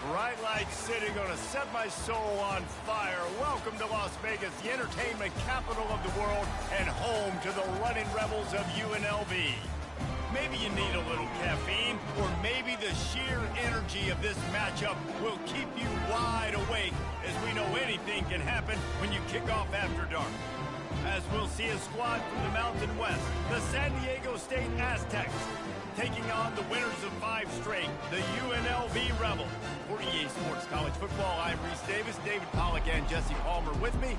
Bright lights city gonna set my soul on fire. Welcome to Las Vegas, the entertainment capital of the world and home to the running rebels of UNLV. Maybe you need a little caffeine, or maybe the sheer energy of this matchup will keep you wide awake, as we know anything can happen when you kick off after dark. As we'll see a squad from the Mountain West, the San Diego State Aztecs, taking on the winners of 5 straight, the UNLV Rebels. For EA Sports College Football, I'm Reese Davis, David Pollack, and Jesse Palmer with me.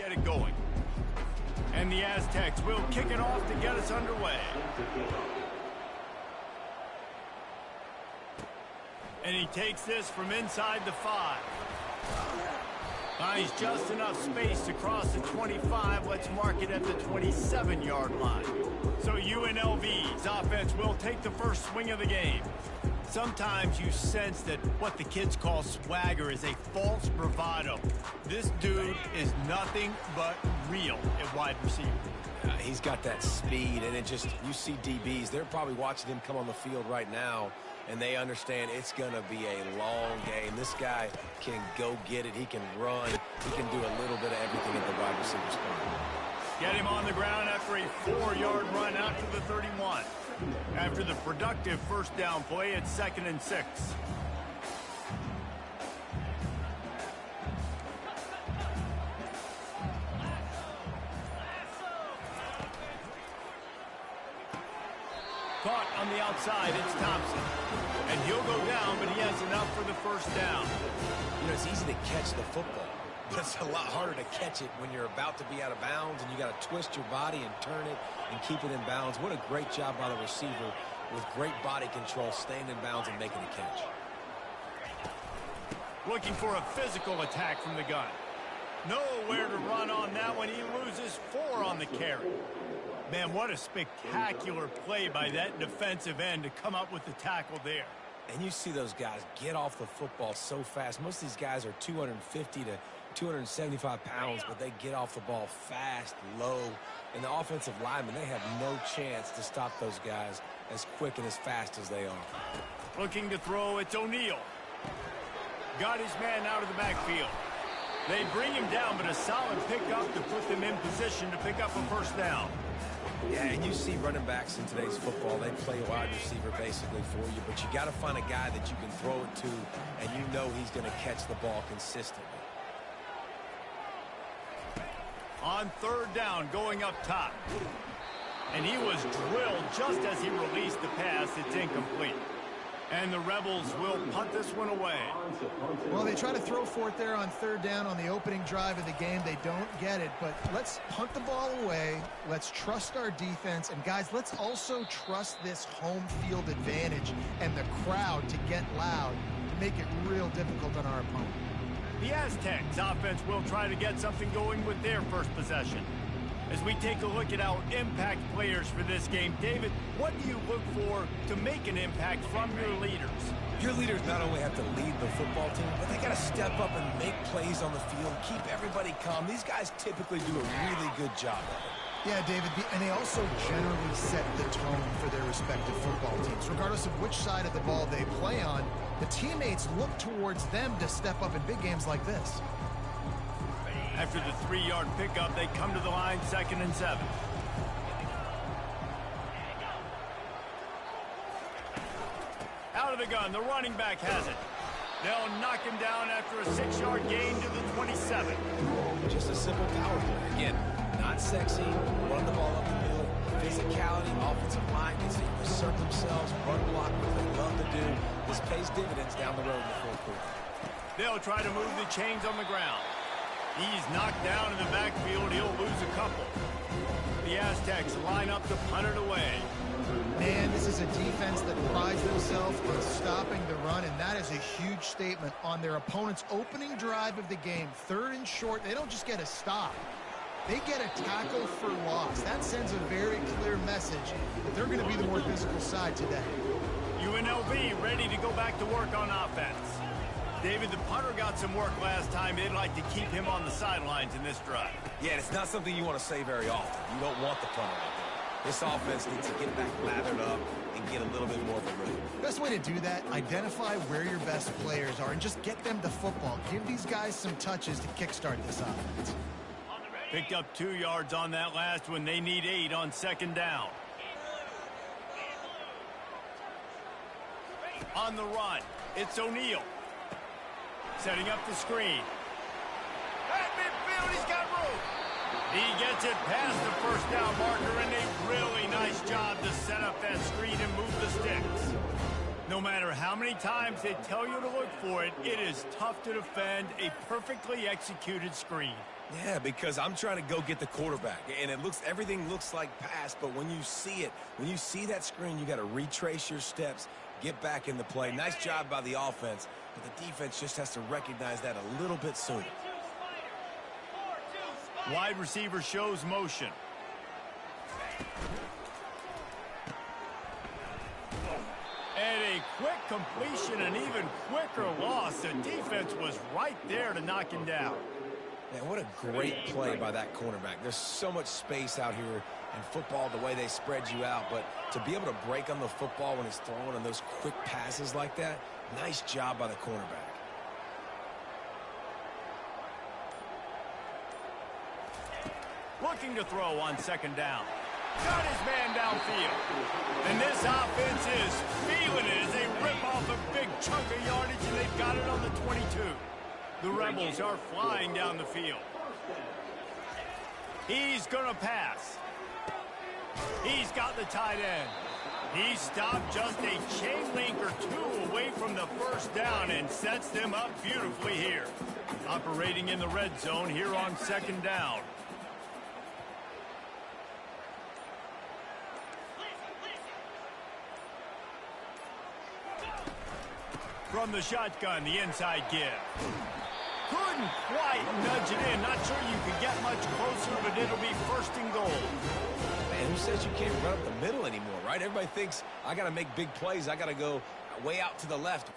get it going. And the Aztecs will kick it off to get us underway. And he takes this from inside the 5. Finds just enough space to cross the 25. Let's mark it at the 27-yard line. So UNLV's offense will take the first swing of the game. Sometimes you sense that what the kids call swagger is a false bravado. This dude is nothing but real at wide receiver. He's got that speed, and you see DBs, they're probably watching him come on the field right now, and they understand it's going to be a long game. This guy can go get it. He can run. He can do a little bit of everything at the wide receiver spot. Get him on the ground after a 4-yard run out to the 31. After the productive first down play, it's 2nd and 6. Caught on the outside, it's Thompson. And he'll go down, but he has enough for the first down. You know, it's easy to catch the football, but it's a lot harder to catch it when you're about to be out of bounds and you got to twist your body and turn it and keep it in bounds. What a great job by the receiver with great body control, staying in bounds and making a catch. Looking for a physical attack from the gun. Nowhere to run on that one. He loses 4 on the carry. Man, what a spectacular play by that defensive end to come up with the tackle there. And you see those guys get off the football so fast. Most of these guys are 250 to 275 pounds, but they get off the ball fast, low. And the offensive linemen, they have no chance to stop those guys as quick and as fast as they are. Looking to throw, it's O'Neal. Got his man out of the backfield. They bring him down, but a solid pickup to put them in position to pick up a first down. Yeah, and you see running backs in today's football, they play wide receiver basically for you, but you got to find a guy that you can throw it to, and you know he's going to catch the ball consistently. On 3rd down, going up top. And he was drilled just as he released the pass. It's incomplete. And the Rebels will punt this one away. Well, they try to throw for it there on 3rd down on the opening drive of the game. They don't get it, but let's punt the ball away. Let's trust our defense. And, guys, let's also trust this home field advantage and the crowd to get loud to make it real difficult on our opponent. The Aztecs offense will try to get something going with their first possession. As we take a look at our impact players for this game, David, what do you look for to make an impact from your leaders? Your leaders not only have to lead the football team, but they got to step up and make plays on the field, keep everybody calm. These guys typically do a really good job of it. Yeah, David, and they also generally set the tone for their respective football teams. Regardless of which side of the ball they play on, the teammates look towards them to step up in big games like this. After the 3-yard pickup, they come to the line, 2nd and 7. Out of the gun, the running back has it. They'll knock him down after a 6-yard gain to the 27. Just a simple power play. Again, not sexy, run the ball up the middle, physicality, offensive line gets to assert themselves, run block, what they love to do. This pays dividends down the road in the 4th quarter. They'll try to move the chains on the ground. He's knocked down in the backfield. He'll lose a couple. The Aztecs line up to punt it away. Man, this is a defense that prides themselves on stopping the run, and that is a huge statement on their opponent's opening drive of the game. 3rd and short, they don't just get a stop. They get a tackle for loss. That sends a very clear message that they're going to be the more physical side today. UNLV ready to go back to work on offense. David, the punter got some work last time. They'd like to keep him on the sidelines in this drive. Yeah, it's not something you want to say very often. You don't want the punter out there. This offense needs to get back lathered up and get a little bit more of a rhythm. Best way to do that, identify where your best players are and just get them the football. Give these guys some touches to kickstart this offense. Picked up 2 yards on that last one. They need 8 on 2nd down. On the run, it's O'Neal. Setting up the screen. At midfield, he's got room. He gets it past the first down marker, and a really nice job to set up that screen and move the sticks. No matter how many times they tell you to look for it, it is tough to defend a perfectly executed screen. Yeah, because I'm trying to go get the quarterback, and everything looks like pass, but when you see it, when you see that screen, you got to retrace your steps, get back in the play. Nice job by the offense, but the defense just has to recognize that a little bit sooner. Wide receiver shows motion. And a quick completion, an even quicker loss. The defense was right there to knock him down. Man, what a great play by that cornerback. There's so much space out here in football, the way they spread you out. But to be able to break on the football when it's thrown on those quick passes like that, nice job by the cornerback. Looking to throw on second down. Got his man downfield. And this offense is feeling it as they rip off a big chunk of yardage, and they've got it on the 22. The Rebels are flying down the field. He's going to pass. He's got the tight end. He stopped just a chain link or two away from the first down and sets them up beautifully here. Operating in the red zone here on second down. From the shotgun, the inside give. Couldn't quite nudge it in. Not sure you could get much closer, but it'll be first and goal. Man, who says you can't run up the middle anymore, right? Everybody thinks I got to make big plays. I got to go way out to the left.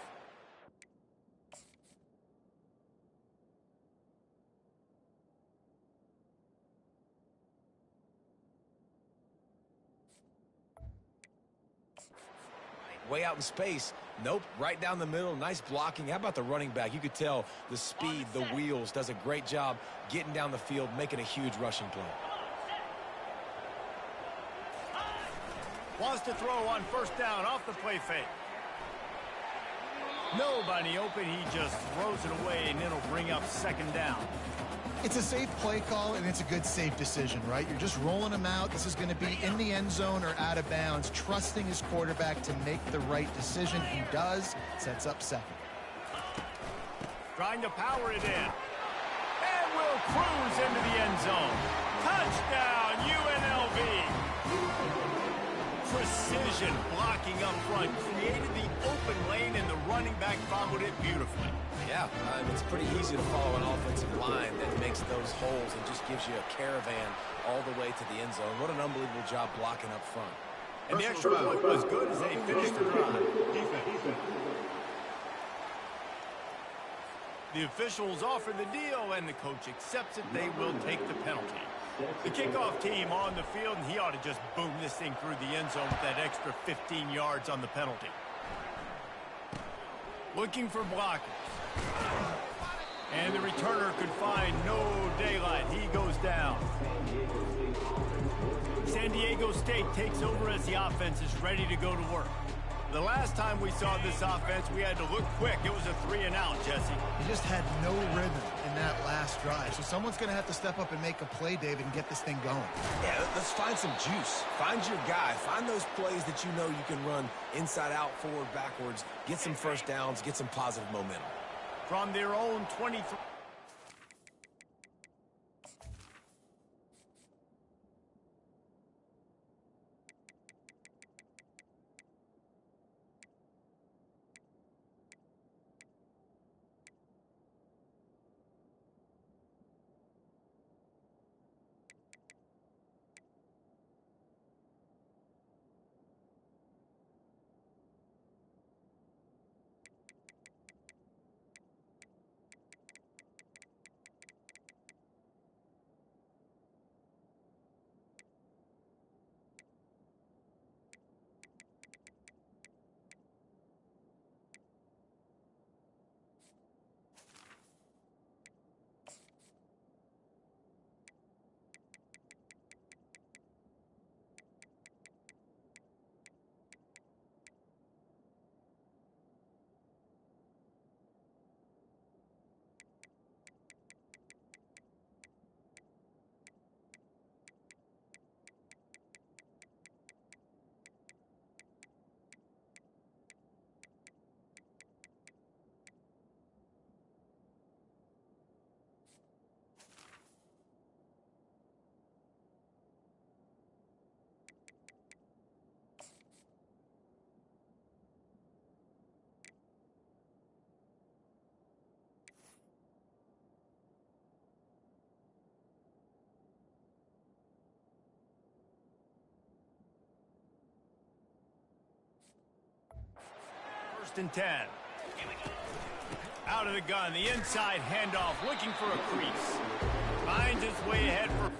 Way out in space. Nope, right down the middle. Nice blocking. How about the running back? You could tell the speed, the wheels, does a great job getting down the field, making a huge rushing play. Wants to throw on first down off the play fake. Nobody open. He just throws it away, and it'll bring up second down. It's a safe play call, and it's a good safe decision, right? You're just rolling him out. This is going to be in the end zone or out of bounds, trusting his quarterback to make the right decision. He does. Sets up second. Trying to power it in. And will cruise into the end zone. Touchdown, UNLV. Precision blocking up front created the open lane, and the running back followed it beautifully. Yeah, it's pretty easy to follow an offensive line that makes those holes and just gives you a caravan all the way to the end zone. What an unbelievable job blocking up front. And the extra point was good as they finished the drive. The officials offer the deal, and the coach accepts it. They will take the penalty. The kickoff team on the field, and he ought to just boom this thing through the end zone with that extra 15 yards on the penalty. Looking for blockers. And the returner could find no daylight. He goes down. San Diego State takes over as the offense is ready to go to work. The last time we saw this offense, we had to look quick. It was a 3-and-out, Jesse. He just had no rhythm in that last drive. So someone's going to have to step up and make a play, David, and get this thing going. Yeah, let's find some juice. Find your guy. Find those plays that you know you can run inside out, forward, backwards. Get some first downs. Get some positive momentum. From their own 23. first and 10. Out of the gun, the inside handoff, looking for a crease. Finds his way ahead for...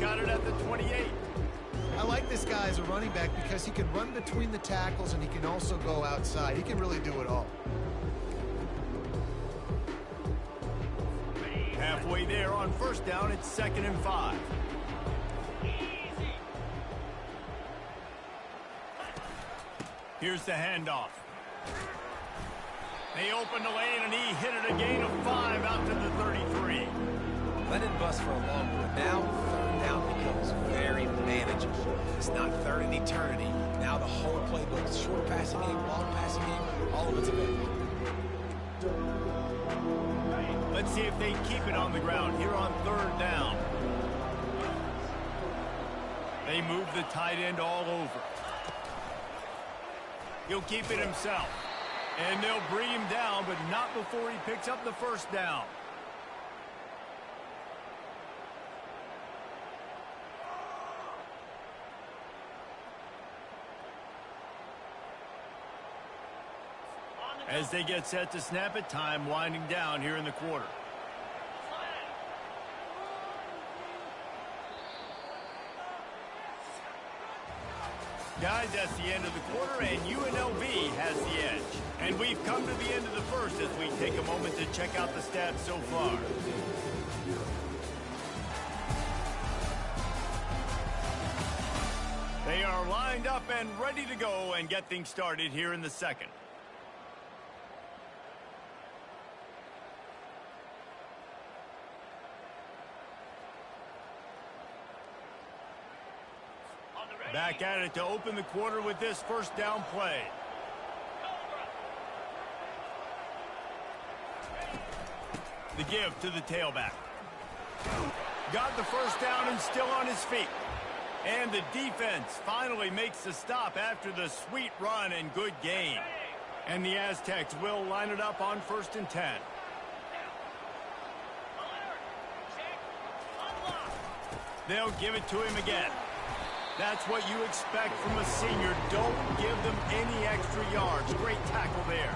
Got it at the 28. I like this guy as a running back because he can run between the tackles and he can also go outside. He can really do it all. Halfway there on first down, it's 2nd and 5. Here's the handoff. They open the lane and he hit it a gain of 5 out to the 33. Let it bust for a long one. Now, third down becomes very manageable. It's not third in eternity. Now the whole playbook, short passing game, long passing game, all of it's available. Let's see if they keep it on the ground here on third down. They move the tight end all over. He'll keep it himself. And they'll bring him down, but not before he picks up the first down. As they get set to snap it, time winding down here in the quarter. Guys, that's the end of the quarter, and UNLV has the edge. And we've come to the end of the first as we take a moment to check out the stats so far. They are lined up and ready to go and get things started here in the second. Back at it to open the quarter with this first down play. The give to the tailback. Got the first down and still on his feet. And the defense finally makes the stop after the sweet run and good gain. And the Aztecs will line it up on 1st and 10. They'll give it to him again. That's what you expect from a senior. Don't give them any extra yards. Great tackle there.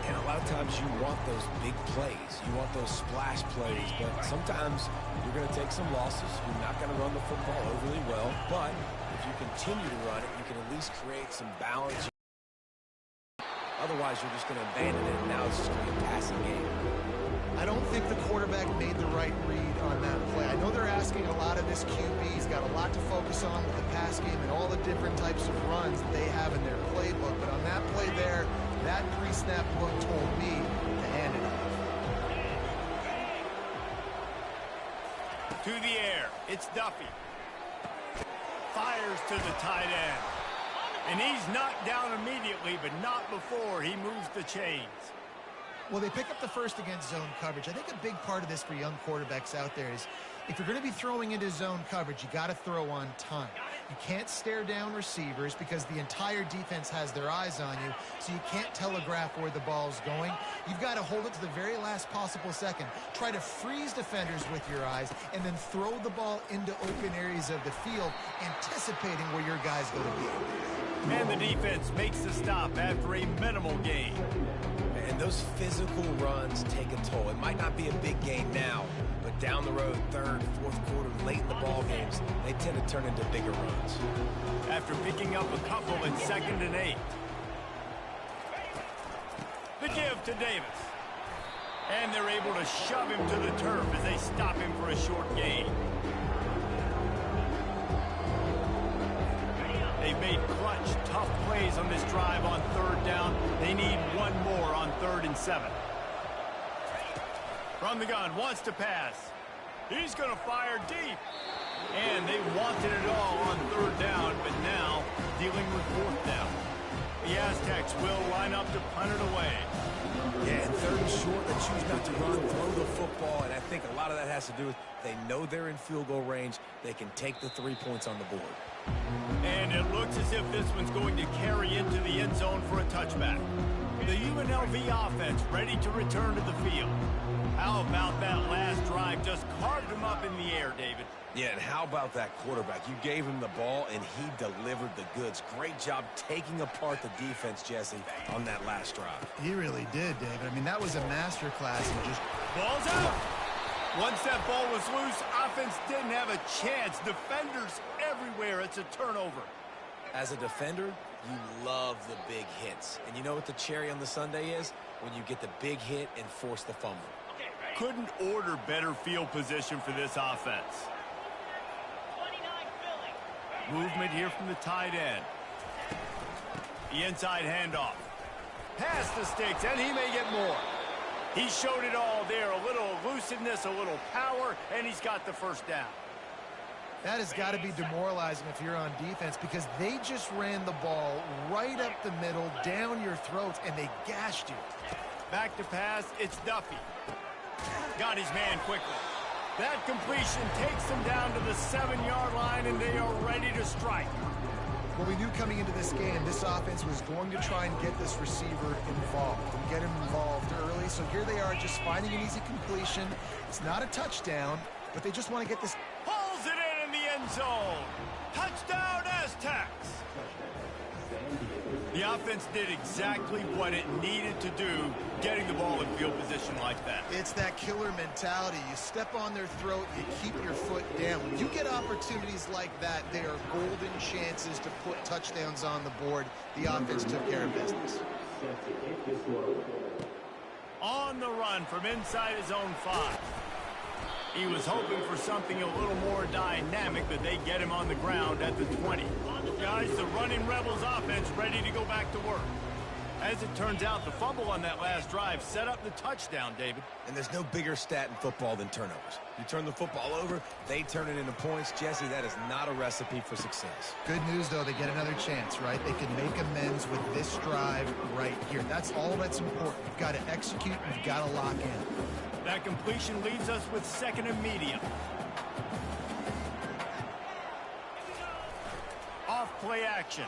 And a lot of times you want those big plays. You want those splash plays. But sometimes you're going to take some losses. You're not going to run the football overly well. But if you continue to run it, you can at least create some balance. Otherwise, you're just going to abandon it. And now it's just going to be a passing game. I don't think the quarterback made the right read on that play. I know they're asking a lot of this QB. He's got a lot to focus on with the pass game and all the different types of runs that they have in their playbook. But on that play there, that pre-snap look told me to hand it off. To the air, it's Duffy. Fires to the tight end. And he's knocked down immediately, but not before he moves the chains. Well, they pick up the first against zone coverage. I think a big part of this for young quarterbacks out there is if you're going to be throwing into zone coverage, you got to throw on time. You can't stare down receivers because the entire defense has their eyes on you, so you can't telegraph where the ball's going. You've got to hold it to the very last possible second. Try to freeze defenders with your eyes and then throw the ball into open areas of the field, anticipating where your guy's going to be. And the defense makes the stop after a minimal gain. And those physical runs take a toll. It might not be a big game now, but down the road, third, fourth quarter, late in the ball games, they tend to turn into bigger runs. After picking up a couple in 2nd and 8. The give to Davis. And they're able to shove him to the turf as they stop him for a short gain. made clutch, tough plays on this drive on third down. They need one more on 3rd and 7. From the gun, wants to pass. He's going to fire deep. And they wanted it all on 3rd down, but now dealing with 4th down. The Aztecs will line up to punt it away. Yeah, and 3rd and short, they choose not to run, throw the football, and I think a lot of that has to do with they know they're in field goal range. They can take the 3 points on the board. And it looks as if this one's going to carry into the end zone for a touchback. The UNLV offense ready to return to the field. How about that last drive? Just carved him up in the air, David. Yeah, and how about that quarterback? You gave him the ball, and he delivered the goods. Great job taking apart the defense, Jesse, on that last drive. He really did, David. I mean, that was a masterclass in just... Ball's out! Once that ball was loose, offense didn't have a chance. Defenders everywhere. It's a turnover. As a defender, you love the big hits. And you know what the cherry on the sundae is? When you get the big hit and force the fumble. Couldn't order better field position for this offense. Movement here from the tight end. The inside handoff. Past the sticks, and he may get more. He showed it all there. A little elusiveness, a little power, and he's got the 1st down. That has got to be demoralizing if you're on defense because they just ran the ball right up the middle, down your throats, and they gashed you. Back to pass, it's Duffy. Got his man quickly. That completion takes them down to the 7-yard line, and they are ready to strike. Well, we knew coming into this game, this offense was going to try and get this receiver involved and get him involved early. So here they are just finding an easy completion. It's not a touchdown, but they just want to get this. Pulls it in the end zone. Touchdown, Aztecs. The offense did exactly what it needed to do, getting the ball in field position like that. It's that killer mentality. You step on their throat, you keep your foot down. When you get opportunities like that, they are golden chances to put touchdowns on the board. The offense took care of business. On the run from inside his own 5. He was hoping for something a little more dynamic, but they get him on the ground at the 20. Guys, the running Rebels offense ready to go back to work. As it turns out, the fumble on that last drive set up the touchdown, David. And there's no bigger stat in football than turnovers. You turn the football over, they turn it into points. Jesse, that is not a recipe for success. Good news, though, they get another chance, right? They can make amends with this drive right here. That's all that's important. You've got to execute, you've got to lock in. That completion leaves us with 2nd and medium. Off play action.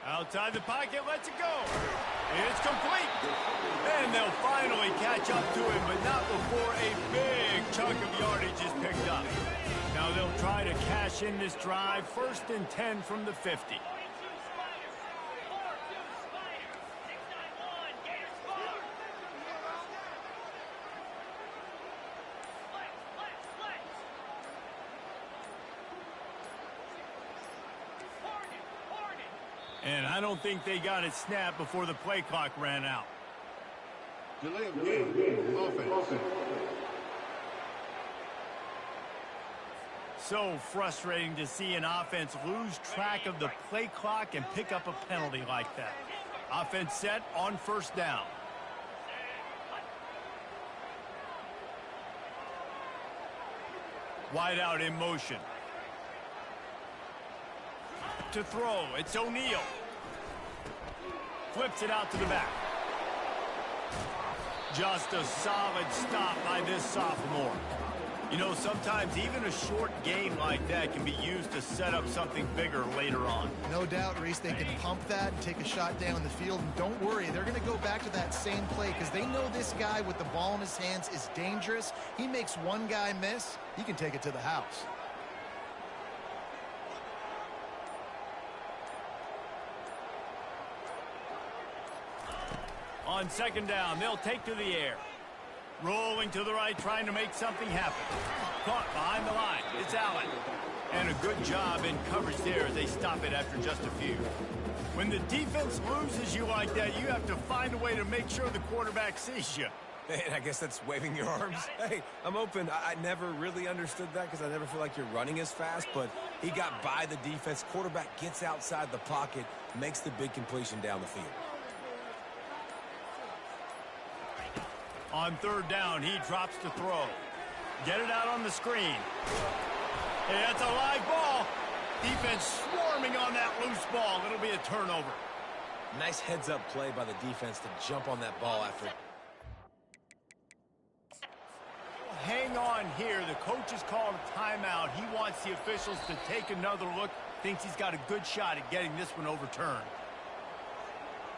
Outside the pocket, lets it go. It's complete. And they'll finally catch up to him, but not before a big chunk of yardage is picked up. Now they'll try to cash in this drive. 1st and 10 from the 50. And I don't think they got it snapped before the play clock ran out. Delay of game. Offense. So frustrating to see an offense lose track of the play clock and pick up a penalty like that. Offense set on 1st down. Wide out in motion. To throw, it's O'Neal. Flips it out to the back. Just a solid stop by this sophomore. You know, sometimes even a short game like that can be used to set up something bigger later on. No doubt, Reese, they can pump that and take a shot down the field. And don't worry, they're going to go back to that same play because they know this guy with the ball in his hands is dangerous. He makes one guy miss, he can take it to the house. On 2nd down, they'll take to the air. Rolling to the right, trying to make something happen. Caught behind the line. It's Allen. And a good job in coverage there as they stop it after just a few. When the defense loses you like that, you have to find a way to make sure the quarterback sees you. And I guess that's waving your arms. Hey, I'm open. I never really understood that because I never feel like you're running as fast, but he got by the defense. Quarterback gets outside the pocket, makes the big completion down the field. On third down, he drops to throw. Get it out on the screen. Hey, that's a live ball. Defense swarming on that loose ball. It'll be a turnover. Nice heads-up play by the defense to jump on that ball after. Hang on here. The coach has called a timeout. He wants the officials to take another look. Thinks he's got a good shot at getting this one overturned.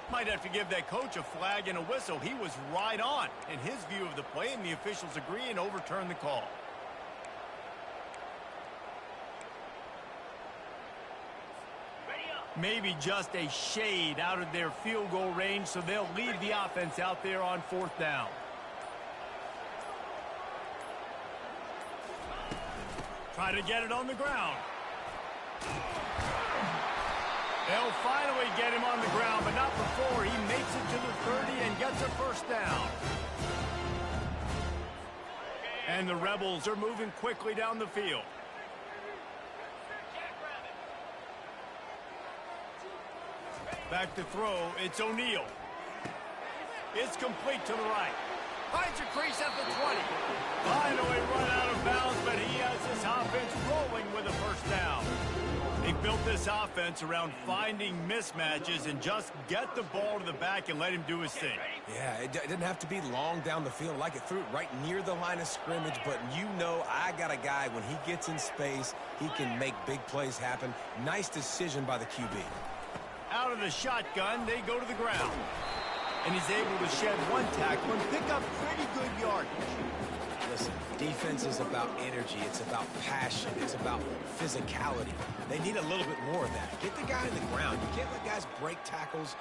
Might have to give that coach a flag and a whistle. He was right on in his view of the play, and the officials agree and overturn the call. Maybe just a shade out of their field goal range, so they'll leave the offense out there on fourth down. Try to get it on the ground. They'll finally get him on the ground, but not before he makes it to the 30 and gets a first down. And the Rebels are moving quickly down the field. Back to throw, it's O'Neal. It's complete to the right. Finds a crease at the 20. Finally run out of bounds, but he has his offense rolling with a first down. He built this offense around finding mismatches and just get the ball to the back and let him do his thing. Yeah, it didn't have to be long down the field. Like it threw it right near the line of scrimmage, but you know I got a guy, when he gets in space, he can make big plays happen. Nice decision by the QB. Out of the shotgun, they go to the ground. And he's able to shed one tackle and pick up pretty good yardage. Listen, defense is about energy. It's about passion. It's about physicality. They need a little bit more of that. Get the guy on the ground. You can't let guys break tackles.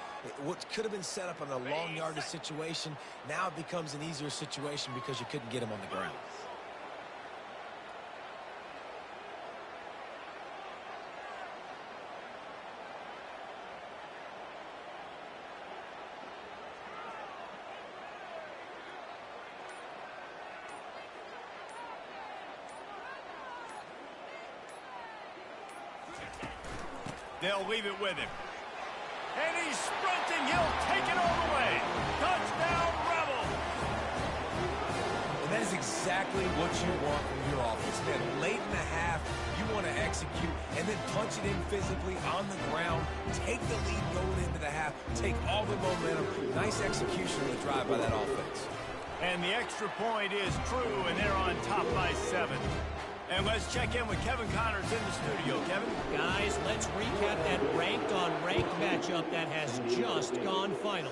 What could have been set up in a long yardage situation, now it becomes an easier situation because you couldn't get him on the ground. They'll leave it with him. And he's sprinting. He'll take it all the way. Touchdown, Rebels! And that is exactly what you want from your offense. Man, late in the half, you want to execute and then punch it in physically on the ground. Take the lead going into the half. Take all the momentum. Nice execution of the drive by that offense. And the extra point is true, and they're on top by 7. And let's check in with Kevin Connors in the studio. Kevin? Guys, let's recap that ranked-on-ranked matchup that has just gone final.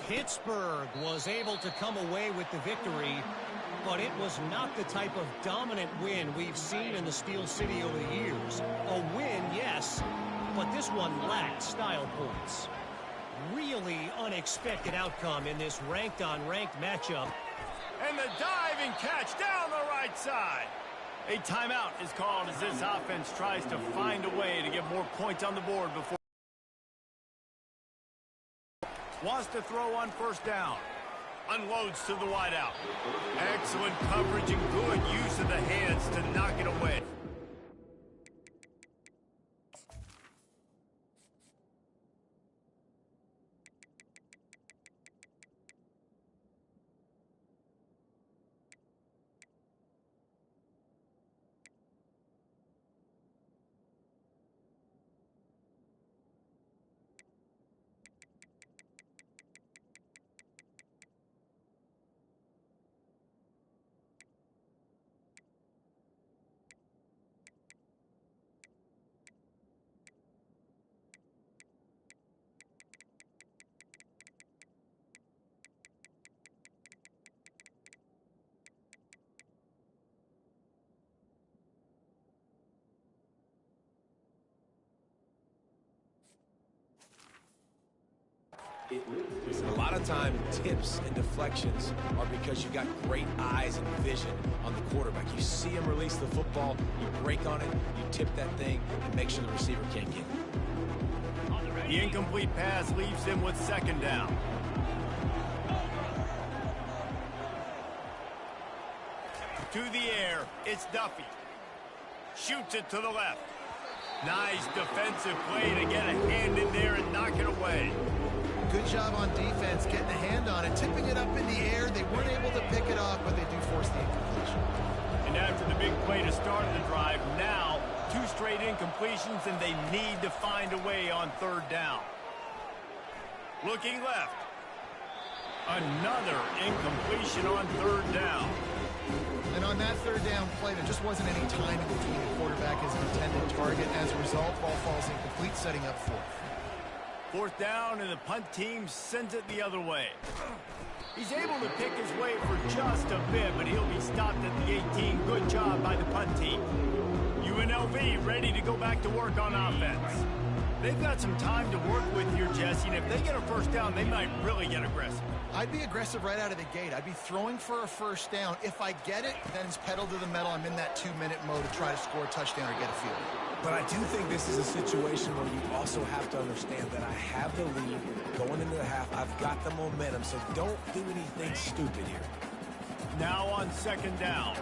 Pittsburgh was able to come away with the victory, but it was not the type of dominant win we've seen in the Steel City over the years. A win, yes, but this one lacked style points. Really unexpected outcome in this ranked-on-ranked matchup. And the diving catch down the right side. A timeout is called as this offense tries to find a way to get more points on the board before wants to throw on first down. Unloads to the wideout. Excellent coverage and good use of the hands to knock it away. A lot of time, tips and deflections are because you got great eyes and vision on the quarterback. You see him release the football, you break on it, you tip that thing, and make sure the receiver can't get it. The incomplete pass leaves him with second down. To the air, it's Duffy. Shoots it to the left. Nice defensive play to get a hand in there and knock it away. Good job on defense, getting a hand on it, tipping it up in the air. They weren't able to pick it off, but they do force the incompletion. And after the big play to start the drive, now 2 straight incompletions, and they need to find a way on 3rd down. Looking left. Another incompletion on 3rd down. And on that 3rd down play, there just wasn't any timing between the quarterback and his intended target. As a result, ball falls incomplete, setting up 4th. 4th down, and the punt team sends it the other way. He's able to pick his way for just a bit, but he'll be stopped at the 18. Good job by the punt team. UNLV ready to go back to work on offense. They've got some time to work with here, Jesse, and if they get a 1st down, they might really get aggressive. I'd be aggressive right out of the gate. I'd be throwing for a 1st down. If I get it, then it's pedal to the metal. I'm in that 2-minute mode to try to score a touchdown or get a field goal. But I do think this is a situation where you also have to understand that I have the lead going into the half. I've got the momentum, so don't do anything stupid here. Now on 2nd down.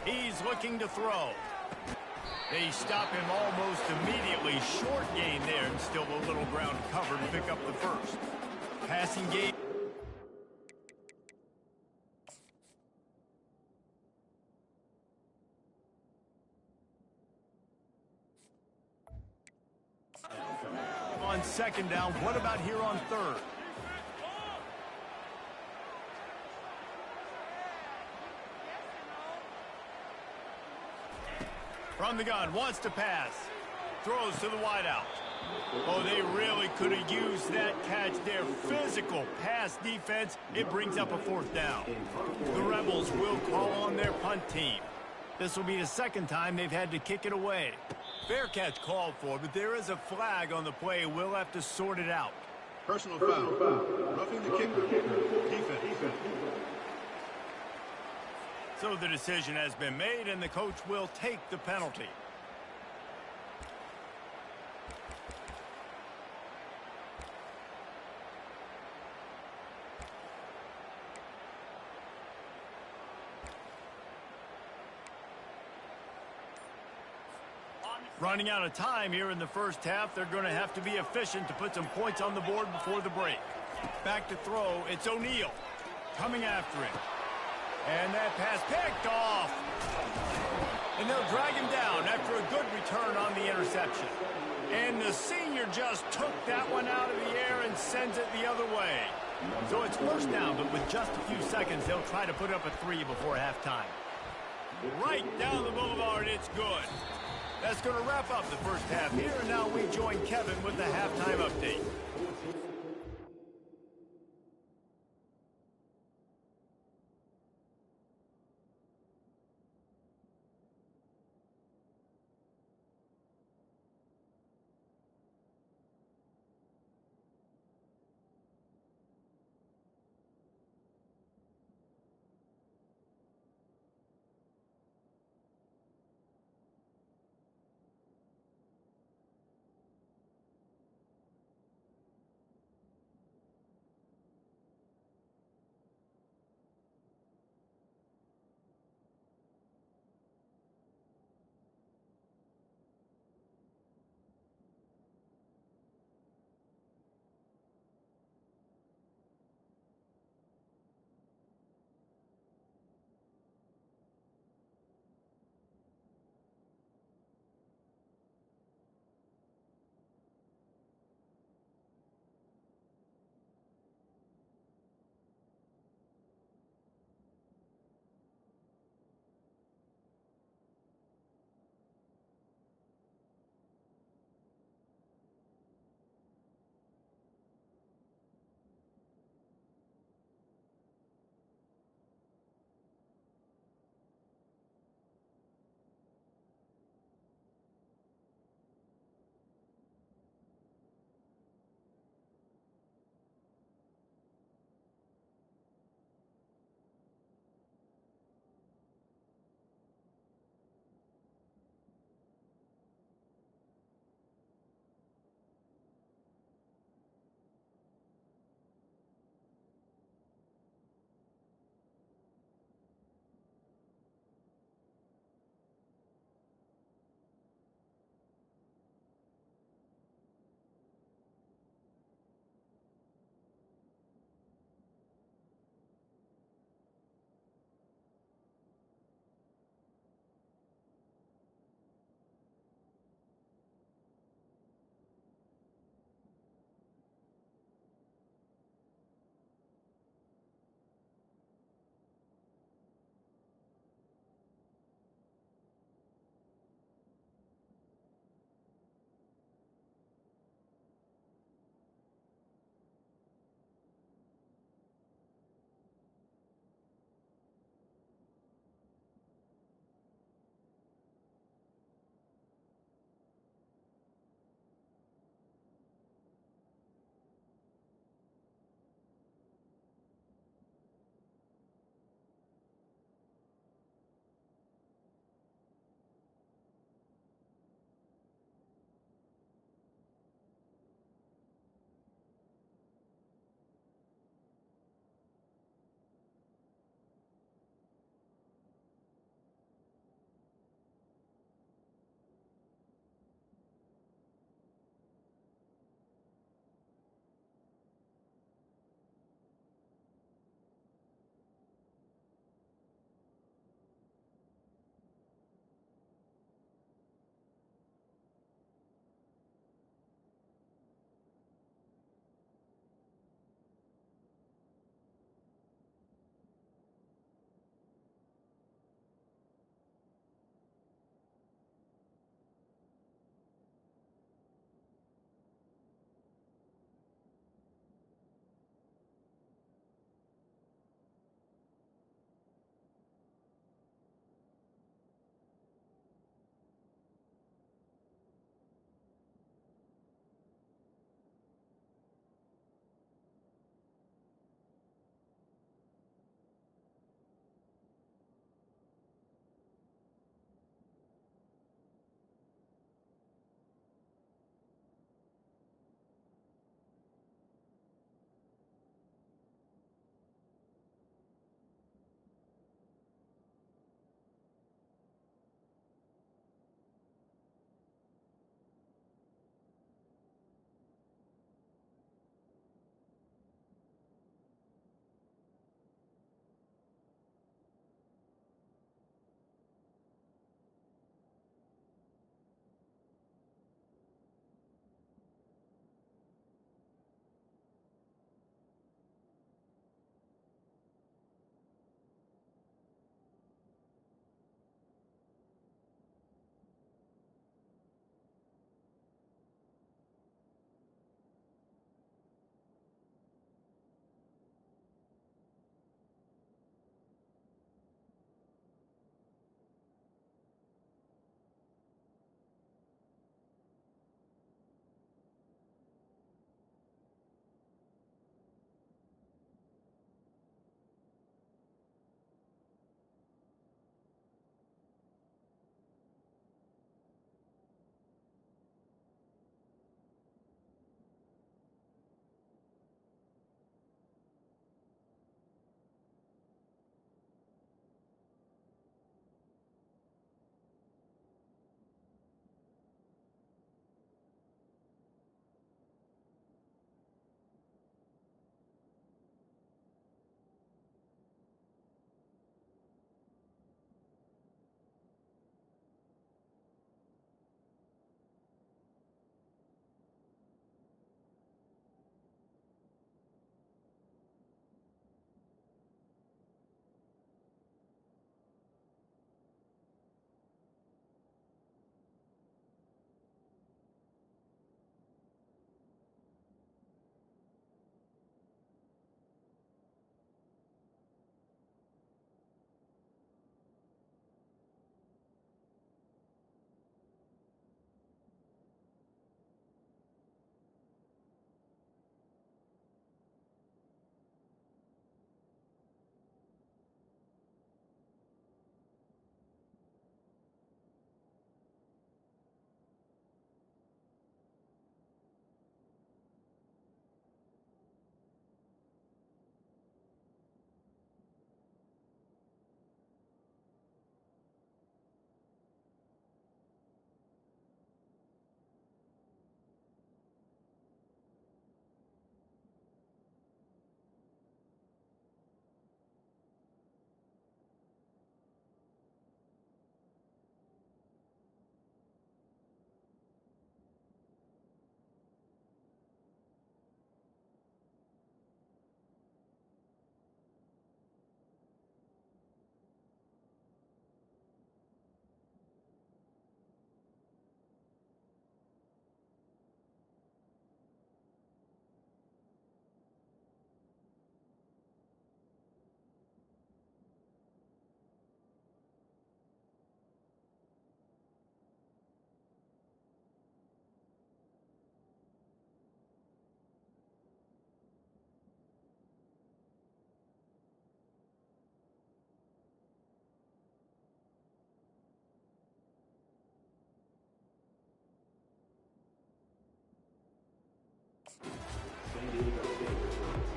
He's looking to throw. They stop him almost immediately. Short gain there, and still a little ground cover to pick up the 1st. Passing game. On 2nd down, what about here on 3rd? From the gun, wants to pass. Throws to the wideout. Oh, they really could have used that catch there. Physical pass defense. It brings up a 4th down. The Rebels will call on their punt team. This will be the 2nd time they've had to kick it away. Fair catch called for, but there is a flag on the play. We'll have to sort it out. Personal foul. Roughing the kicker. Defense. So the decision has been made, and the coach will take the penalty. Running out of time here in the 1st half. They're going to have to be efficient to put some points on the board before the break. Back to throw. It's O'Neal coming after him. And that pass picked off. And they'll drag him down after a good return on the interception. And the senior just took that one out of the air and sends it the other way. So it's 1st down, but with just a few seconds, they'll try to put up a 3 before halftime. Right down the boulevard, it's good. That's going to wrap up the 1st half here, and now we join Kevin with the halftime update.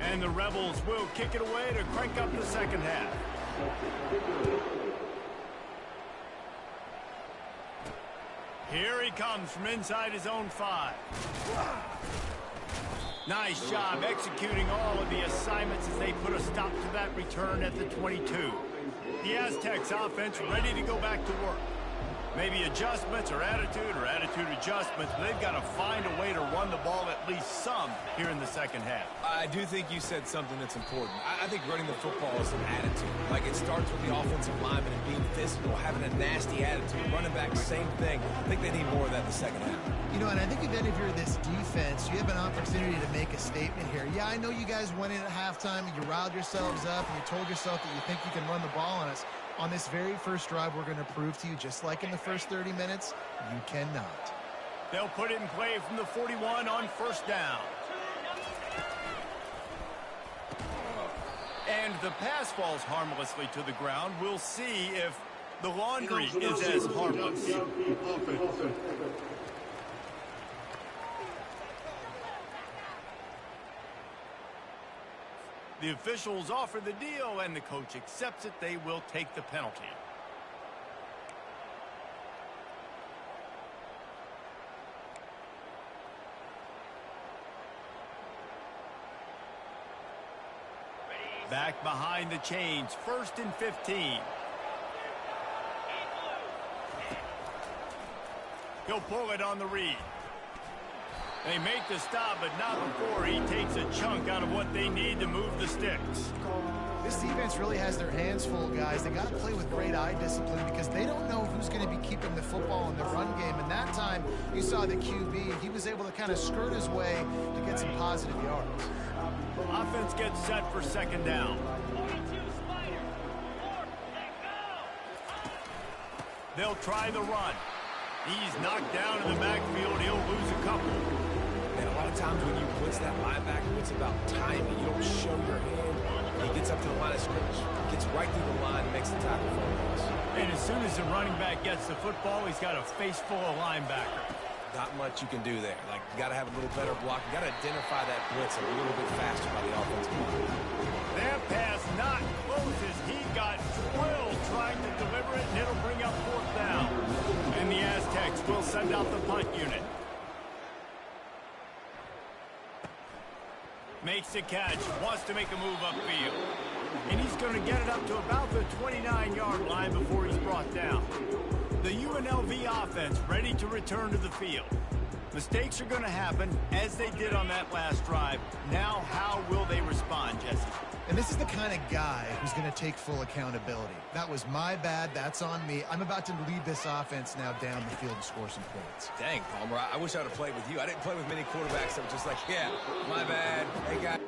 And the Rebels will kick it away to crank up the second half. Here he comes from inside his own 5. Nice job executing all of the assignments as they put a stop to that return at the 22. The Aztecs offense ready to go back to work. Maybe adjustments or attitude adjustments, but they've got to find a way to run the ball at least some here in the second half. I do think you said something that's important. I think running the football is an attitude. Like, it starts with the offensive lineman and being physical, having a nasty attitude. Running back, same thing. I think they need more of that in the second half. You know, and I think if you're this defense, you have an opportunity to make a statement here. Yeah, I know you guys went in at halftime and you riled yourselves up and you told yourself that you think you can run the ball on us. On this very first drive, we're going to prove to you, just like in the first 30 minutes, you cannot. They'll put it in play from the 41 on first down. And the pass falls harmlessly to the ground. We'll see if the laundry is as harmless. The officials offer the deal, and the coach accepts it. They will take the penalty. Back behind the chains, 1st and 15. He'll pull it on the read. They make the stop, but not before he takes a chunk out of what they need to move the sticks. This defense really has their hands full, guys. They got to play with great eye discipline because they don't know who's going to be keeping the football in the run game. And that time, you saw the QB. He was able to kind of skirt his way to get some positive yards. Offense gets set for second down. They'll try the run. He's knocked down in the backfield. He'll lose a couple. And a lot of times when you blitz that linebacker, it's about timing. You don't show your hand. He gets up to the line of scrimmage, gets right through the line, makes the tackle for a loss. And as soon as the running back gets the football, he's got a face full of linebacker. Not much you can do there. Like, you got to have a little better block. You got to identify that blitz a little bit faster by the offensive line. That pass not close as he got drilled trying to deliver it, and it'll bring up 4th down. And the Aztecs will send out the punt unit. Makes the catch, wants to make a move upfield. And he's going to get it up to about the 29-yard line before he's brought down. The UNLV offense ready to return to the field. Mistakes are going to happen, as they did on that last drive. Now, how will they respond, Jesse? And this is the kind of guy who's going to take full accountability. That was my bad. That's on me. I'm about to lead this offense now down the field and score some points. Dang, Palmer, I wish I would have played with you. I didn't play with many quarterbacks that were just like, yeah, my bad. Hey, guy.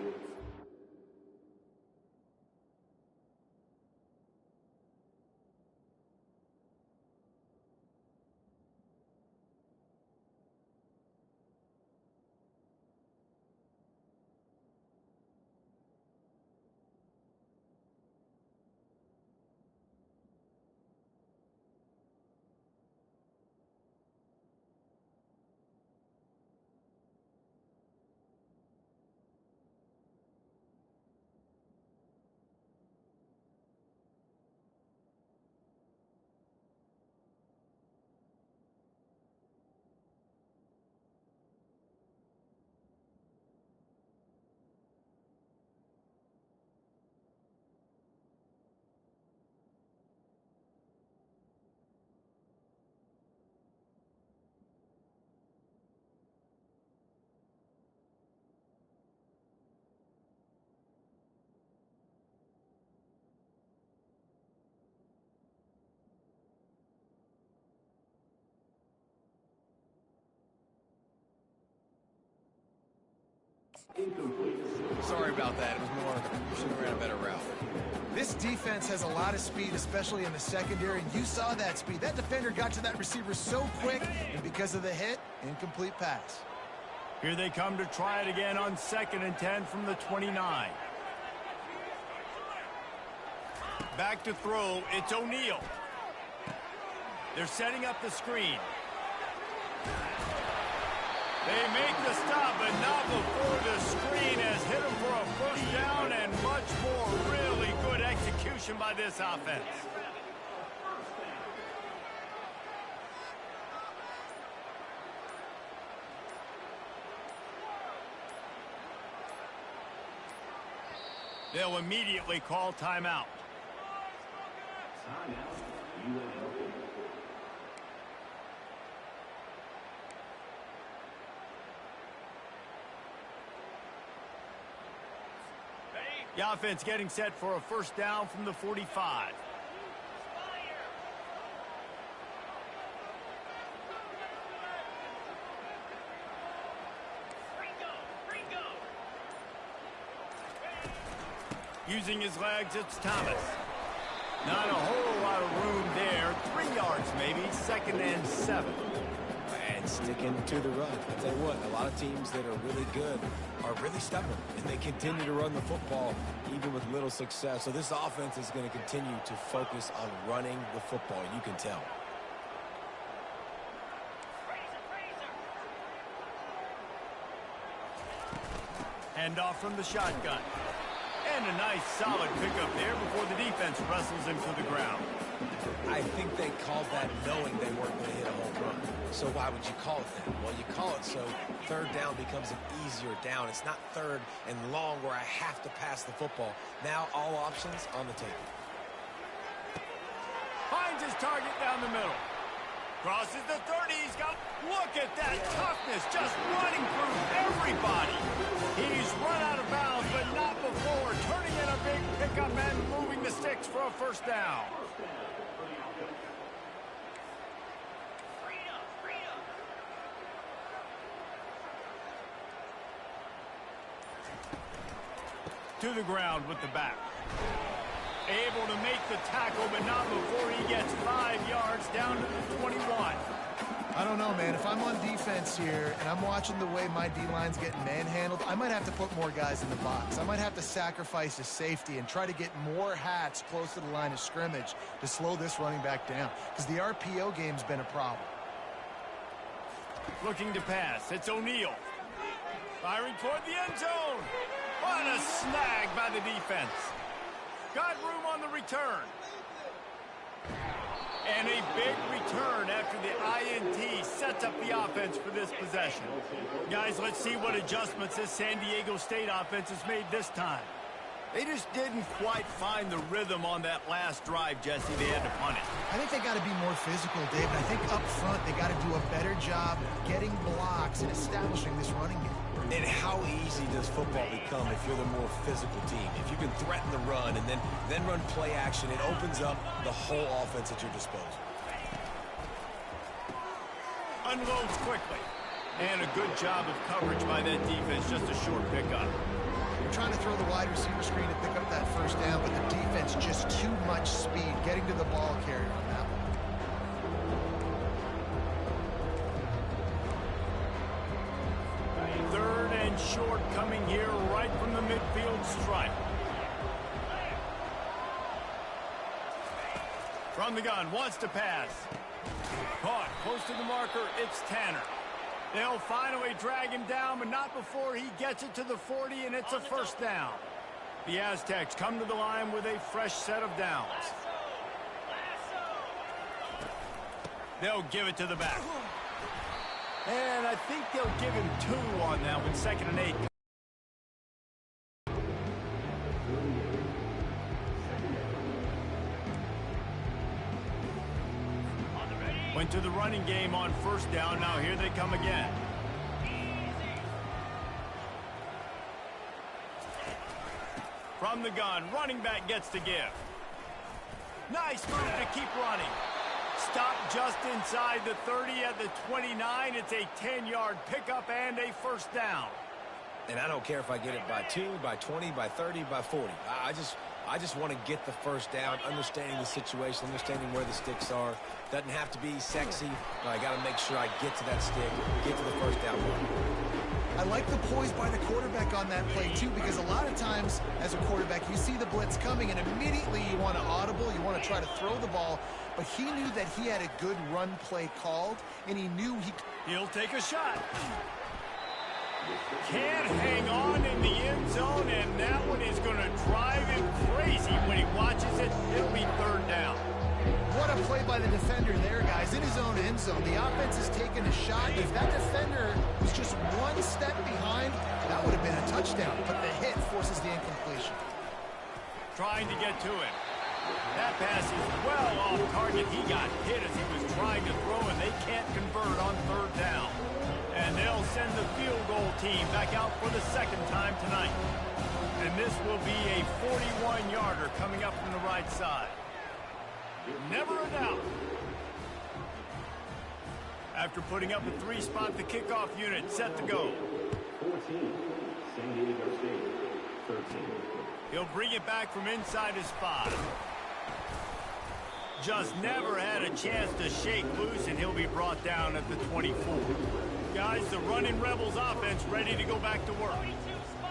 Sorry about that. It was more, should have ran a better route. This defense has a lot of speed, especially in the secondary, and you saw that speed. That defender got to that receiver so quick, and because of the hit, incomplete pass. Here they come to try it again on 2nd and 10 from the 29. Back to throw, it's O'Neal. They're setting up the screen. They make the stop, but not before the screen has hit them for a first down and much more. Really good execution by this offense. They'll immediately call timeout. The offense getting set for a first down from the 45. Using his legs, it's Thomas. Not a whole lot of room there. 3 yards maybe, 2nd and 7. And sticking to the run. I'll tell you what, a lot of teams that are really good are really stubborn, and they continue to run the football even with little success. So this offense is going to continue to focus on running the football. You can tell. Hand off from the shotgun. And a nice solid pickup there before the defense wrestles him to the ground. I think they called that knowing they weren't going to hit a home run. So why would you call it that? Well, you call it so third down becomes an easier down. It's not third and long where I have to pass the football. Now all options on the table. Finds his target down the middle. Crosses the 30. He's got... Look at that toughness, just running through everybody. He's run out of bounds, but not before. Turning in a big pickup and moving the sticks for a first down. To the ground with the back. Able to make the tackle, but not before he gets 5 yards down to the 21. I don't know, man. If I'm on defense here and I'm watching the way my D-line's getting manhandled, I might have to put more guys in the box. I might have to sacrifice a safety and try to get more hats close to the line of scrimmage to slow this running back down, because the RPO game's been a problem. Looking to pass. It's O'Neal. Firing toward the end zone. What a snag by the defense. Got room on the return. And a big return after the INT sets up the offense for this possession. Guys, let's see what adjustments this San Diego State offense has made this time. They just didn't quite find the rhythm on that last drive, Jesse. They had to punt it. I think they got to be more physical, David. I think up front they got to do a better job getting blocks and establishing this running game. And how easy does football become if you're the more physical team? If you can threaten the run and then run play action, it opens up the whole offense at your disposal. Unloads quickly. And a good job of coverage by that defense. Just a short pickup. You're trying to throw the wide receiver screen to pick up that first down, but the defense just too much speed getting to the ball carrier on that one. Short coming here right from the midfield stripe. From the gun, wants to pass. Caught, close to the marker, it's Tanner. They'll finally drag him down, but not before he gets it to the 40, and it's a first down. The Aztecs come to the line with a fresh set of downs. They'll give it to the back. And I think they'll give him 2 on that one, 2nd and 8. Went to the running game on first down. Now here they come again. From the gun, running back gets to give. Nice move to keep running. Stop just inside the 30 at the 29. It's a 10-yard pickup and a first down. And I don't care if I get it by 2, by 20, by 30, by 40. I just want to get the first down, understanding the situation, understanding where the sticks are. Doesn't have to be sexy, but I got to make sure I get to that stick, get to the first down mark. I like the poise by the quarterback on that play, too, because a lot of times as a quarterback, you see the blitz coming, and immediately you want to audible, you want to try to throw the ball. But he knew that he had a good run play called, and he knew he'll take a shot. Can't hang on in the end zone, and that one is going to drive him crazy when he watches it. It'll be third down. What a play by the defender there, guys. In his own end zone, the offense has taken a shot. If that defender was just one step behind, that would have been a touchdown. But the hit forces the incompletion. Trying to get to him. That pass is well off target. He got hit as he was trying to throw, and they can't convert on third down. And they'll send the field goal team back out for the second time tonight. And this will be a 41-yarder coming up from the right side. Never a doubt. After putting up a three-spot, the kickoff unit set to go. 14, San Diego State, 13. He'll bring it back from inside his 5. Just never had a chance to shake loose, and he'll be brought down at the 24. Guys, the running Rebels offense ready to go back to work.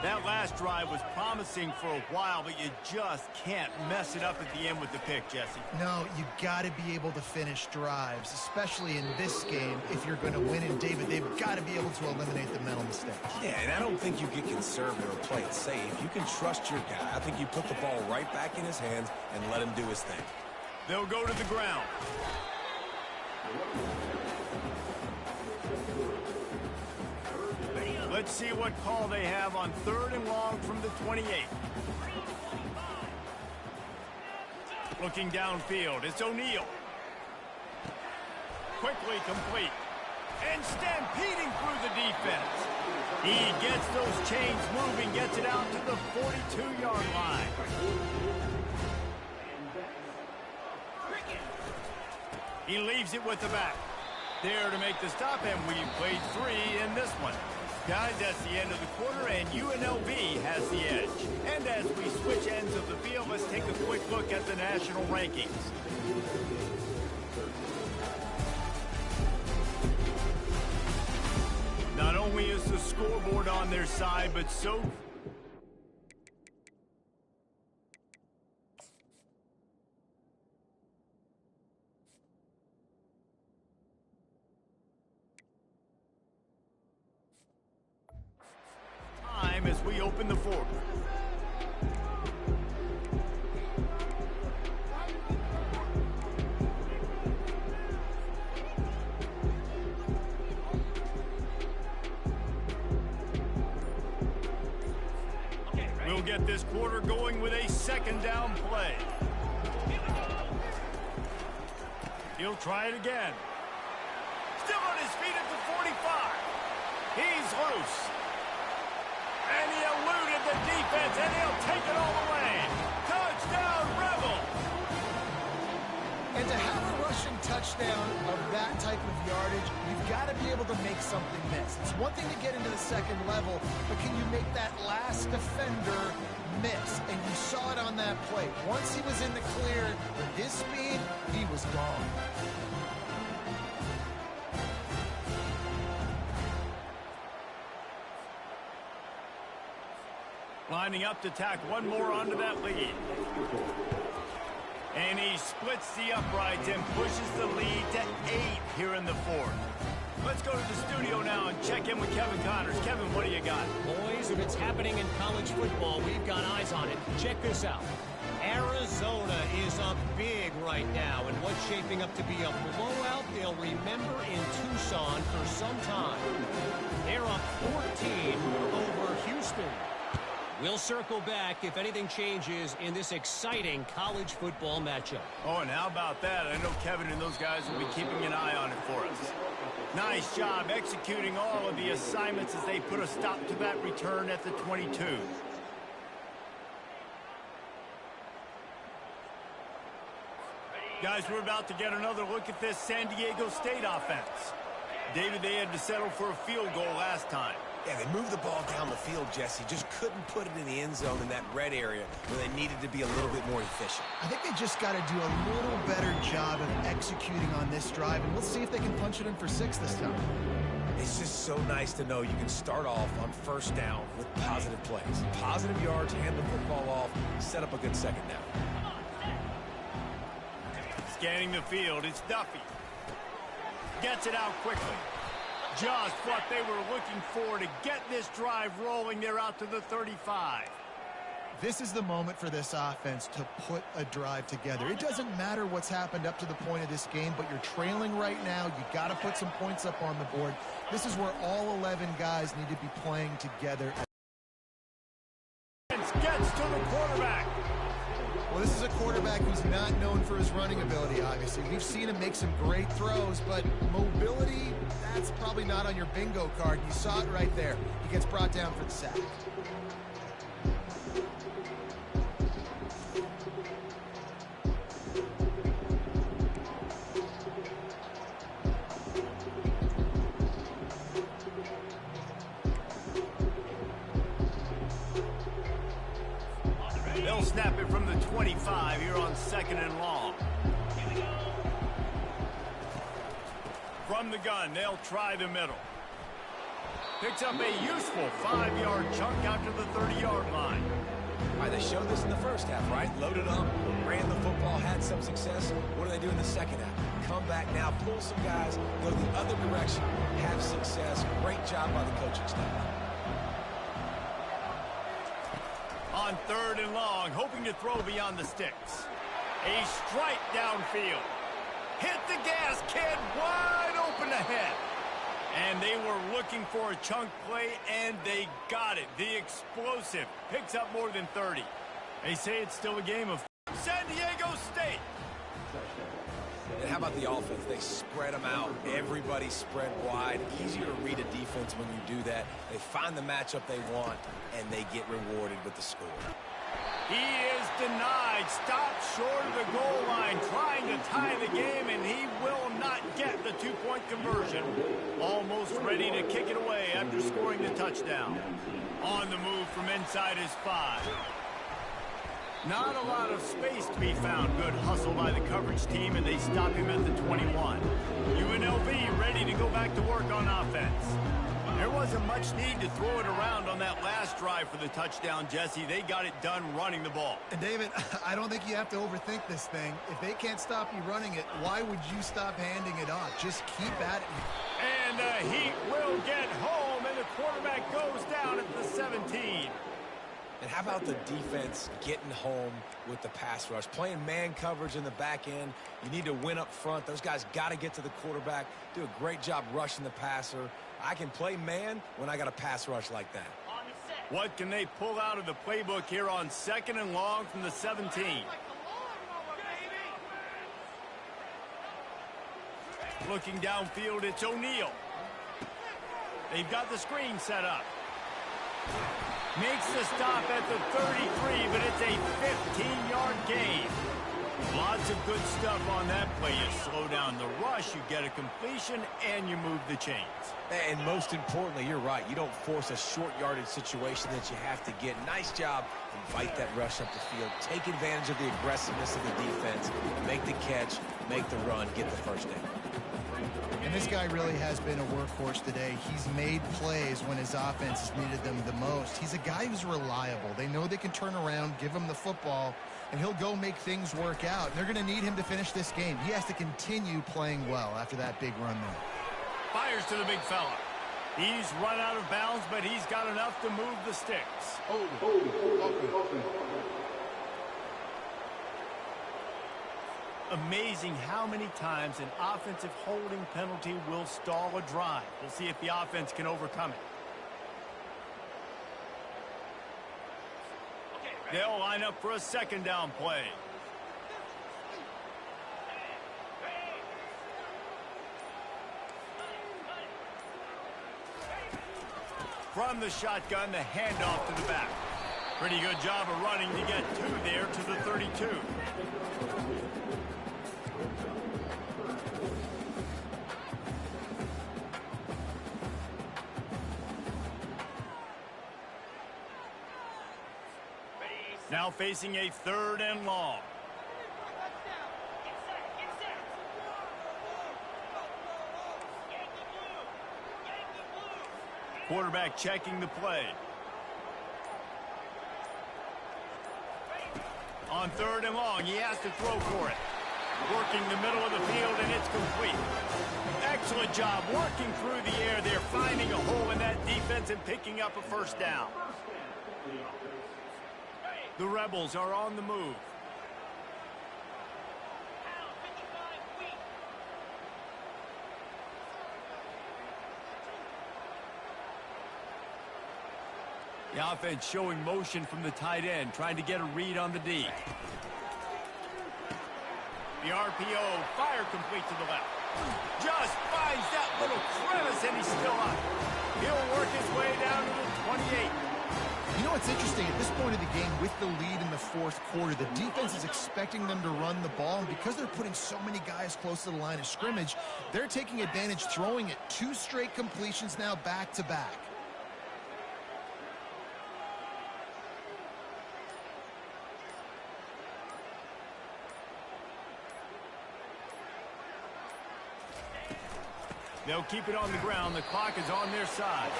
That last drive was promising for a while, but you just can't mess it up at the end with the pick, Jesse. No, you got to be able to finish drives, especially in this game if you're going to win. And David, they've got to be able to eliminate the mental mistakes. Yeah, and I don't think you get conservative or play it safe. You can trust your guy. I think you put the ball right back in his hands and let him do his thing. They'll go to the ground. Let's see what call they have on third and long from the 28. Looking downfield, it's O'Neal. Quickly complete. And stampeding through the defense. He gets those chains moving, gets it out to the 42-yard line. He leaves it with the back. There to make the stop, and we've played 3 in this one. Guys, that's the end of the quarter, and UNLV has the edge. And as we switch ends of the field, let's take a quick look at the national rankings. Not only is the scoreboard on their side, but so... as we open the fourth. We'll get this quarter going with a second down play. He'll try it again. Still on his feet at the 45. He's loose. And he eluded the defense, and he'll take it all the way. Touchdown, Rebel! And to have a rushing touchdown of that type of yardage, you've got to be able to make something miss. It's one thing to get into the second level, but can you make that last defender miss? And you saw it on that play. Once he was in the clear, with his speed, he was gone. Lining up to tack one more onto that lead. And he splits the uprights and pushes the lead to 8 here in the fourth. Let's go to the studio now and check in with Kevin Connors. Kevin, what do you got? Boys, if it's happening in college football, we've got eyes on it. Check this out. Arizona is up big right now, and what's shaping up to be a blowout they'll remember in Tucson for some time. They're up 14 over Houston. We'll circle back if anything changes in this exciting college football matchup. Oh, and how about that? I know Kevin and those guys will be keeping an eye on it for us. Nice job executing all of the assignments as they put a stop to that return at the 22. Guys, we're about to get another look at this San Diego State offense. David, they had to settle for a field goal last time. Yeah, they moved the ball down the field, Jesse. Just couldn't put it in the end zone in that red area where they needed to be a little bit more efficient. I think they just got to do a little better job of executing on this drive, and we'll see if they can punch it in for 6 this time. It's just so nice to know you can start off on first down with positive plays. Positive yards, hand the football off, set up a good second down. Scanning the field, it's Duffy. Gets it out quickly. Just what they were looking for to get this drive rolling. They're out to the 35. This is the moment for this offense to put a drive together. It doesn't matter what's happened up to the point of this game, but you're trailing right now. You got to put some points up on the board. This is where all 11 guys need to be playing together. Gets to the quarterback. Well, this is a quarterback who's not known for his running ability, obviously. We've seen him make some great throws, but mobility, that's probably not on your bingo card. You saw it right there. He gets brought down for the sack. They'll snap it from the 25 here on 2nd and long. From the gun, they'll try the middle. Picks up a useful 5-yard chunk out to the 30-yard line. All right, they showed this in the first half, right? Loaded up, ran the football, had some success. What do they do in the second half? Come back now, pull some guys, go the other direction, have success. Great job by the coaching staff. On 3rd and long, hoping to throw beyond the sticks. A strike downfield. Hit the gas, kid, wide open ahead. And they were looking for a chunk play, and they got it. The explosive picks up more than 30. They say it's still a game of San Diego State. And how about the offense? They spread them out. Everybody spread wide. Easier to read a defense when you do that. They find the matchup they want, and they get rewarded with the score. He is denied. Stopped short of the goal line, trying to tie the game, and he will not get the 2-point conversion. Almost ready to kick it away after scoring the touchdown. On the move from inside his 5. Not a lot of space to be found. Good hustle by the coverage team, and they stop him at the 21. UNLV ready to go back to work on offense. There wasn't much need to throw it around on that last drive for the touchdown, Jesse. They got it done running the ball. And David, I don't think you have to overthink this thing. If they can't stop you running it, why would you stop handing it off? Just keep at it. And the Heat will get home, and the quarterback goes down at the 17. And how about the defense getting home with the pass rush? Playing man coverage in the back end. You need to win up front. Those guys got to get to the quarterback. Do a great job rushing the passer. I can play man when I got a pass rush like that. What can they pull out of the playbook here on 2nd and long from the 17? Looking downfield, it's O'Neal. They've got the screen set up. Makes the stop at the 33, but it's a 15-yard gain. Lots of good stuff on that play. You slow down the rush, you get a completion, and you move the chains. And most importantly, you're right. You don't force a short yardage situation that you have to get. Nice job. Invite that rush up the field. Take advantage of the aggressiveness of the defense. Make the catch, make the run, get the first down. And this guy really has been a workhorse today. He's made plays when his offense has needed them the most. He's a guy who's reliable. They know they can turn around, give him the football, and he'll go make things work out. And they're going to need him to finish this game. He has to continue playing well after that big run there. Fires to the big fella. He's run out of bounds, but he's got enough to move the sticks. Open. Amazing how many times an offensive holding penalty will stall a drive. We'll see if the offense can overcome it. They'll line up for a 2nd down play. From the shotgun, the handoff to the back. Pretty good job of running to get 2 there to the 32. Now facing a 3rd and long. Quarterback checking the play. On 3rd and long, he has to throw for it. Working the middle of the field, and it's complete. Excellent job working through the air there, finding a hole in that defense and picking up a first down. The Rebels are on the move. The offense showing motion from the tight end, trying to get a read on the D. The RPO, fire complete to the left. Just finds that little crevice, and he's still up. He'll work his way down to the 28. You know what's interesting? At this point of the game, with the lead in the fourth quarter, the defense is expecting them to run the ball, and because they're putting so many guys close to the line of scrimmage, they're taking advantage, throwing it 2 straight completions now back-to-back. They'll keep it on the ground. The clock is on their side.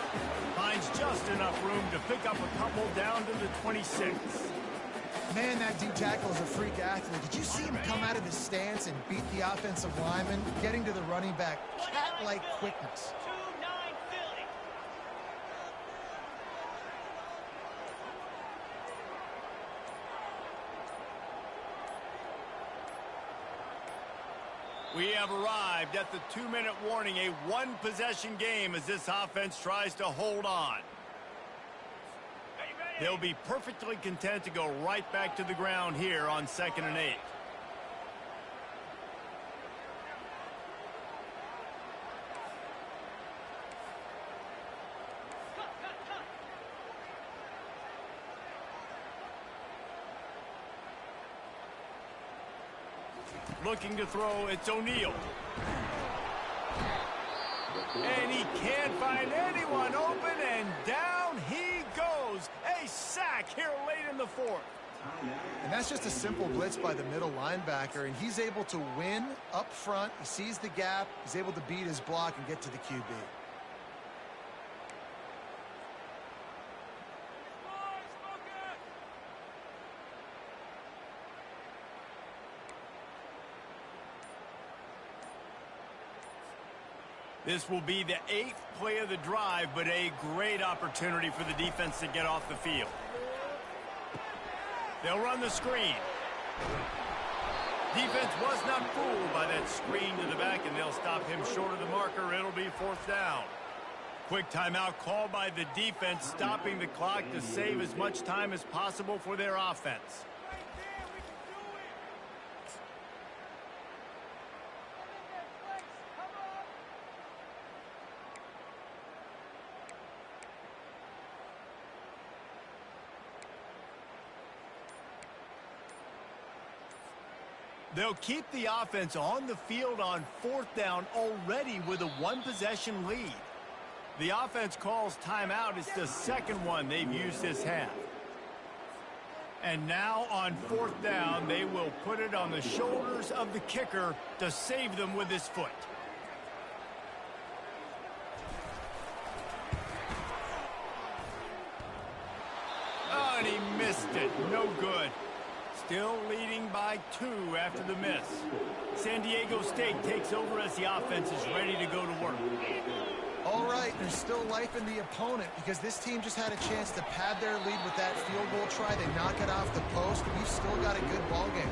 Finds just enough room to pick up a couple down to the 26. Man, that D tackle is a freak athlete. Did you see him come out of his stance and beat the offensive lineman, getting to the running back? Cat-like quickness. We have arrived at the 2-minute warning, a one-possession game as this offense tries to hold on. They'll be perfectly content to go right back to the ground here on 2nd and 8. Looking to throw, it's O'Neal. And he can't find anyone open, and down he goes. A sack here late in the fourth. And that's just a simple blitz by the middle linebacker, and he's able to win up front. He sees the gap. He's able to beat his block and get to the QB. This will be the 8th play of the drive, but a great opportunity for the defense to get off the field. They'll run the screen. Defense was not fooled by that screen to the back, and they'll stop him short of the marker. It'll be 4th down. Quick timeout called by the defense, stopping the clock to save as much time as possible for their offense. They'll keep the offense on the field on 4th down already with a one-possession lead. The offense calls timeout. It's the second one they've used this half. And now on 4th down, they will put it on the shoulders of the kicker to save them with his foot. Oh, and he missed it. No good. Still leading by 2 after the miss. San Diego State takes over as the offense is ready to go to work. All right, there's still life in the opponent because this team just had a chance to pad their lead with that field goal try. They knock it off the post. We've still got a good ball game.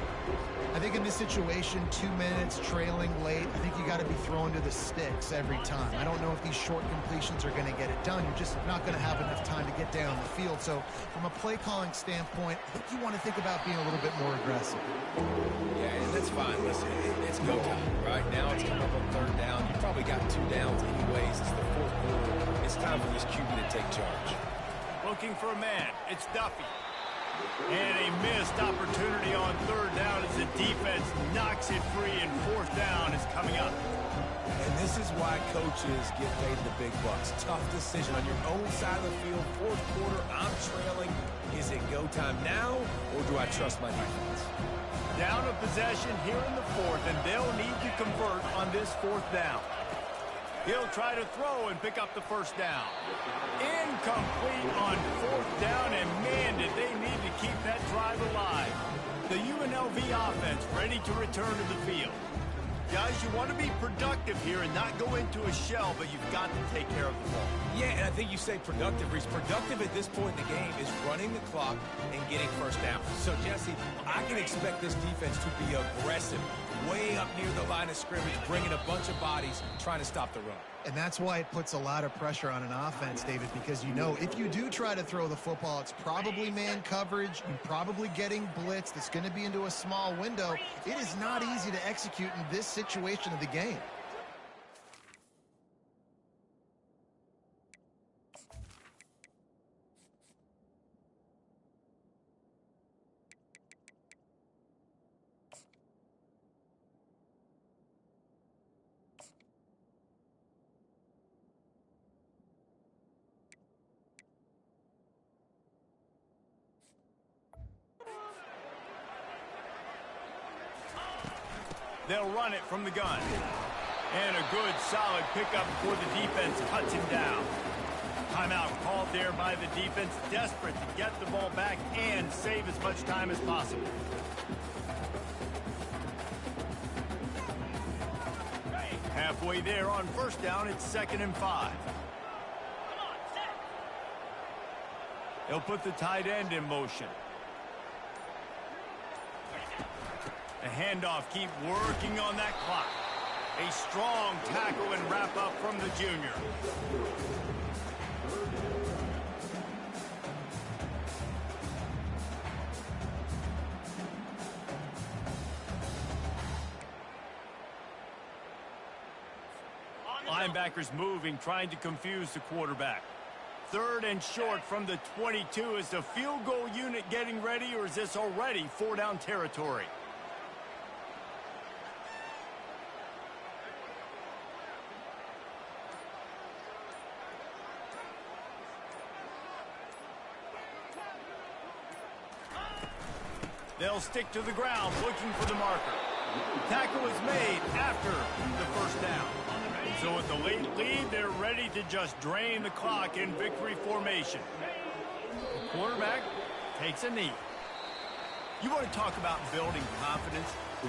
I think in this situation, 2 minutes, trailing late, I think you got to be throwing to the sticks every time. I don't know if these short completions are going to get it done. You're just not going to have enough time to get down the field. So from a play calling standpoint, I think you want to think about being a little bit more aggressive. Yeah, and that's fine. Listen, it's go time. Right now it's coming up on 3rd down. You probably got 2 downs anyways. It's the 4th quarter. It's time for this QB to take charge. Looking for a man. It's Duffy. And a missed opportunity on 3rd down as the defense knocks it free, and 4th down is coming up. And this is why coaches get paid the big bucks. Tough decision on your own side of the field. 4th quarter, I'm trailing. Is it go time now, or do I trust my defense? Down a possession here in the 4th, and they'll need to convert on this 4th down. He'll try to throw and pick up the 1st down. Incomplete on 4th down, and man, did they need to keep that drive alive. The UNLV offense ready to return to the field. Guys, you want to be productive here and not go into a shell, but you've got to take care of the ball. Yeah, and I think you say productive, Reese. Productive at this point in the game is running the clock and getting first down. So, Jesse, I can expect this defense to be aggressive, way up near the line of scrimmage, bringing a bunch of bodies, trying to stop the run. And that's why it puts a lot of pressure on an offense, David, because you know if you do try to throw the football, it's probably man coverage. You're probably getting blitzed. It's going to be into a small window. It is not easy to execute in this situation of the game. They'll run it from the gun. And a good, solid pickup before the defense cuts him down. Timeout called there by the defense, desperate to get the ball back and save as much time as possible. Halfway there on first down, it's 2nd and 5. They'll put the tight end in motion. A handoff, keep working on that clock. A strong tackle and wrap up from the junior. Linebackers moving, trying to confuse the quarterback. 3rd and short from the 22. Is the field goal unit getting ready, or is this already 4-down territory? They'll stick to the ground, looking for the marker. Tackle is made after the first down. So with the late lead, they're ready to just drain the clock in victory formation. The quarterback takes a knee. You want to talk about building confidence?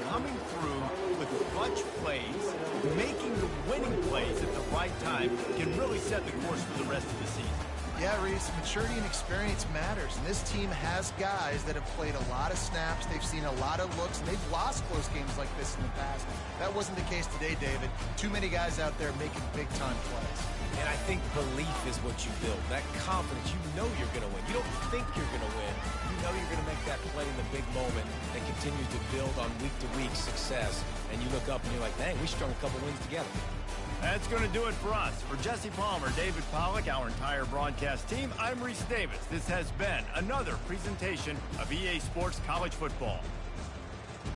Coming through with clutch plays, making the winning plays at the right time can really set the course for the rest of the season. Yeah, Reese, maturity and experience matters, and this team has guys that have played a lot of snaps. They've seen a lot of looks, and they've lost close games like this in the past. That wasn't the case today, David. Too many guys out there making big-time plays. And I think belief is what you build. That confidence, you know you're going to win. You don't think you're going to win. You know you're going to make that play in the big moment and continue to build on week-to-week success. And you look up and you're like, dang, we strung a couple wins together. That's going to do it for us. For Jesse Palmer, David Pollack, our entire broadcast team, I'm Reese Davis. This has been another presentation of EA Sports College Football.